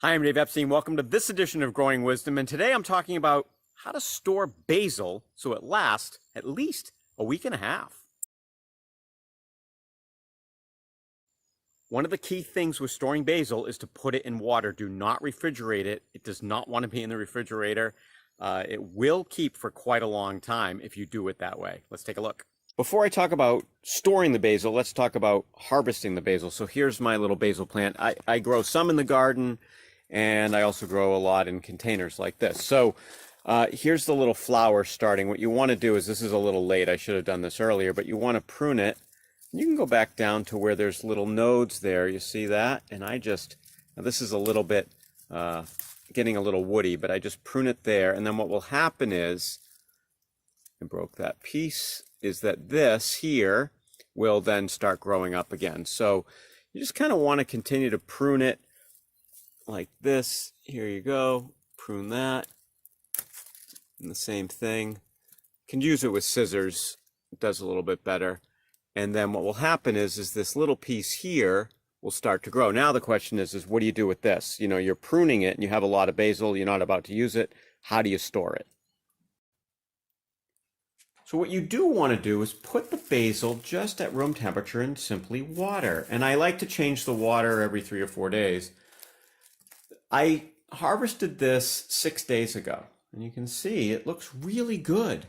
Hi, I'm Dave Epstein. Welcome to this edition of Growing Wisdom, and today I'm talking about how to store basil so it lasts at least a week and a half. One of the key things with storing basil is to put it in water. Do not refrigerate it. It does not want to be in the refrigerator. It will keep for quite a long time if you do it that way. Let's take a look. Before I talk about storing the basil, let's talk about harvesting the basil. So here's my little basil plant. I grow some in the garden, and I also grow a lot in containers like this. So here's the little flower starting. What you want to do is, this is a little late, I should have done this earlier, but you want to prune it. You can go back down to where there's little nodes there. You see that? And now this is a little bit getting a little woody, but I just prune it there. And then what will happen is, I broke that piece, is that this here will then start growing up again. So you just kind of want to continue to prune it like this. Here you go. Prune that. And the same thing. You can use it with scissors. It does a little bit better. And then what will happen is this little piece here will start to grow. Now the question is what do you do with this? You know, you're pruning it and you have a lot of basil. You're not about to use it. How do you store it? So what you do want to do is put the basil just at room temperature in simply water. And I like to change the water every 3 or 4 days. I harvested this 6 days ago, and you can see it looks really good.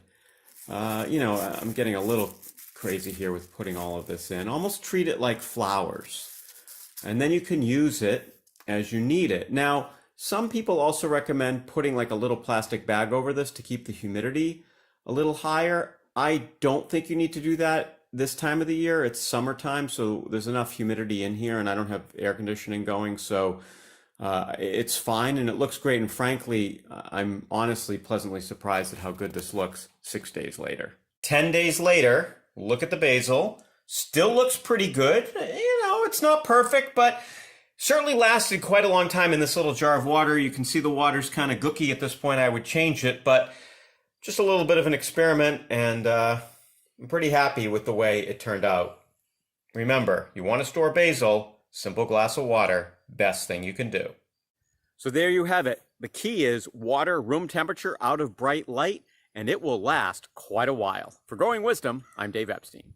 You know, I'm getting a little crazy here with putting all of this in. Almost treat it like flowers. And then you can use it as you need it. Now, some people also recommend putting like a little plastic bag over this to keep the humidity a little higher. I don't think you need to do that this time of the year. It's summertime, so there's enough humidity in here, and I don't have air conditioning going, so it's fine, and it looks great. And frankly, I'm honestly pleasantly surprised at how good this looks 6 days later. 10 days later, look at the basil. Still looks pretty good. You know, it's not perfect, but certainly lasted quite a long time in this little jar of water. You can see the water's kind of gooky at this point. I would change it, but just a little bit of an experiment, and I'm pretty happy with the way it turned out. Remember, you want to store basil, simple glass of water, best thing you can do. So there you have it. The key is water room temperature out of bright light, and it will last quite a while. For Growing Wisdom, I'm Dave Epstein.